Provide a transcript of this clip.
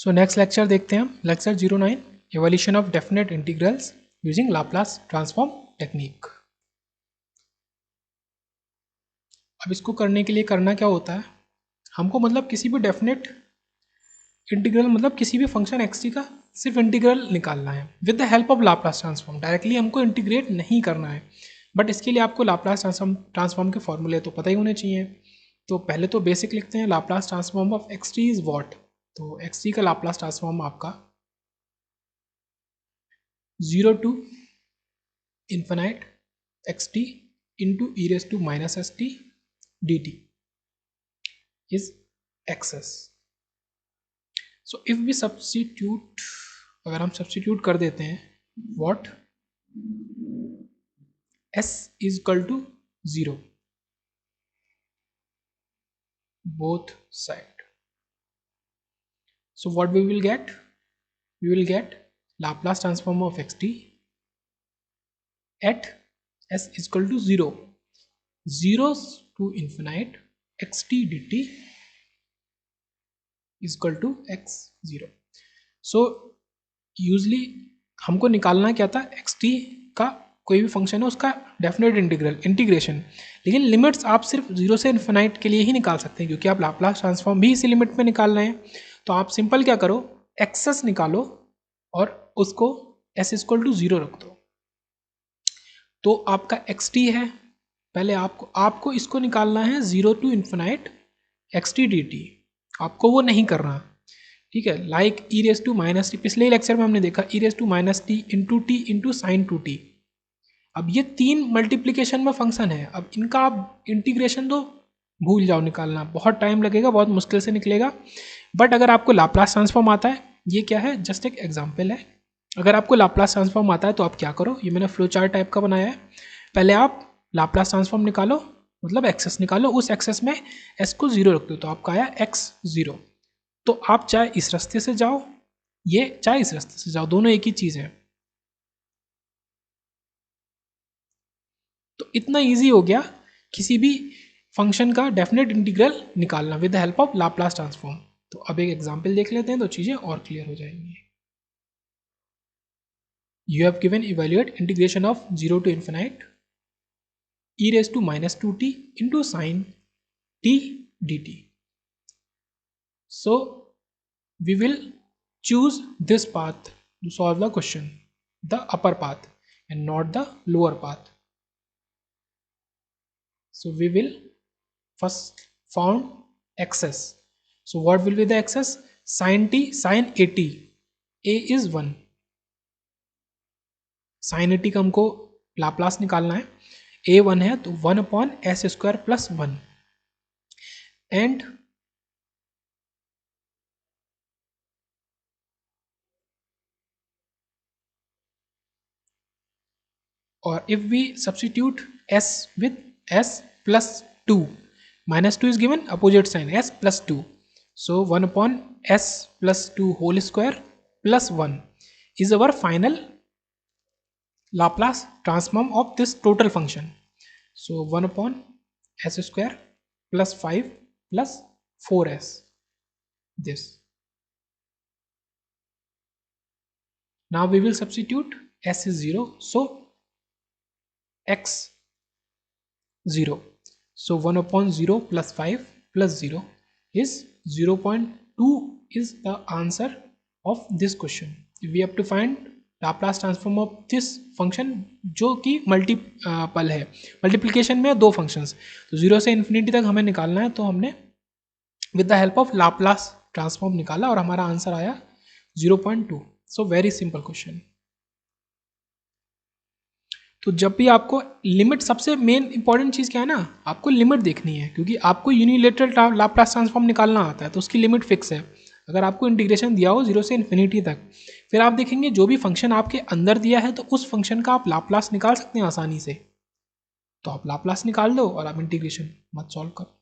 So next lecture देखते हैं हम, lecture 09, evolution of definite integrals using Laplace transform technique. अब इसको करने के लिए करना क्या होता है, हमको मतलब किसी भी डेफिनेट इंटीग्रल मतलब किसी भी फंक्शन एक्स टी का सिर्फ इंटीग्रल निकालना है with the help of Laplace transform. Directly हमको इंटीग्रेट नहीं करना है, बट इसके लिए आपको लाप्लास ट्रांसफॉर्म के फॉर्मूले तो पता ही होने चाहिए। तो पहले तो बेसिक लिखते हैं, Laplace transform of x T is what. तो एक्स टी का लाप्लास ट्रांसफॉर्म आपका 0 to infinite xt into e raised to minus st dt is xs. So if we substitute, अगर हम सब्सटीट्यूट कर देते हैं what s is equal to 0 both side, so what we will get, we will get Laplace transform of xt at s is equal to 0 to infinite xt dt is equal to x0. So usually हमको निकालना क्या था, xt का कोई भी function है उसका definite integration, लेकिन लिमिट्स आप सिर्फ 0 से इन्फिनाइट के लिए ही निकाल सकते हैं, क्योंकि आप लाप्लास ट्रांसफॉर्म भी इसी लिमिट में निकाल रहे हैं। तो आप सिंपल क्या करो, एक्सेस निकालो और उसको s इक्वल टू 0 रख दो। तो आपका xt है, पहले आपको इसको निकालना है 0 टू इन्फिनाइट xt dt, आपको वो नहीं करना, ठीक है। Like e raise to minus t, पिछले लेक्चर में हमने देखा e raise to minus t into sine 2t। अब ये 3 मल्टीप्लीकेशन में फंक्शन है, अब इनका आप इंटीग्रेशन तो भूल जाओ, निकालना बहुत टाइम लगेगा, बहुत मुश्किल से निकलेगा। बट अगर आपको लाप्लास ट्रांसफॉर्म आता है, ये क्या है, जस्ट एक एग्जाम्पल है। अगर आपको लाप्लास ट्रांसफॉर्म आता है तो आप क्या करो, ये मैंने फ्लो चार्ट टाइप का बनाया है। पहले आप लाप्लास ट्रांसफॉर्म निकालो, मतलब एक्सेस निकालो, उस एक्सेस में एस को 0 रख दो, तो आपका आया x0। तो आप चाहे इस रास्ते से जाओ, ये चाहे इस रास्ते से जाओ, दोनों एक ही चीज है। तो इतना इजी हो गया किसी भी फंक्शन का डेफिनेट इंटीग्रल निकालना with the help of Laplace transform. तो अब एक एग्जांपल देख लेते हैं तो चीजें और क्लियर हो जाएंगी। You have given evaluate integration of 0 to infinite e raised to minus 2t into sin t dt. So we will choose this path to solve the question, the upper path and not the lower path. So we will first found excess. So what will be the excess? Sin t, sin 80, a is 1, sin 80 का हमको Laplace निकालना है, a 1 है तो 1 upon S square plus 1 and or if we substitute s with s plus 2, minus 2 is given, opposite sign s plus 2, so 1 upon s plus 2 whole square plus 1 is our final Laplace transform of this total function. So 1 upon s square plus 5 plus 4s, this. Now we will substitute s is 0, so x 0, so 1 upon 0 plus 5 plus 0 is 0.2 is the answer of this question. We have to find Laplace transform of this function जो कि multiple है, multiplication में 2 functions, तो 0 से infinity तक हमें निकालना है। तो हमने with the help of Laplace transform निकाला और हमारा आंसर आया 0.2। So very simple question. तो जब भी आपको लिमिट, सबसे मेन इंपॉर्टेंट चीज़ क्या है ना, आपको लिमिट देखनी है, क्योंकि आपको यूनिलेटरल लाप्लास ट्रांसफॉर्म निकालना आता है तो उसकी लिमिट फिक्स है। अगर आपको इंटीग्रेशन दिया हो 0 से इन्फिनिटी तक, फिर आप देखेंगे जो भी फंक्शन आपके अंदर दिया है तो उस फंक्शन का आप लाप्लास निकाल सकते हैं आसानी से। तो आप लाप्लास निकाल दो और आप इंटीग्रेशन मत सॉल्व करो।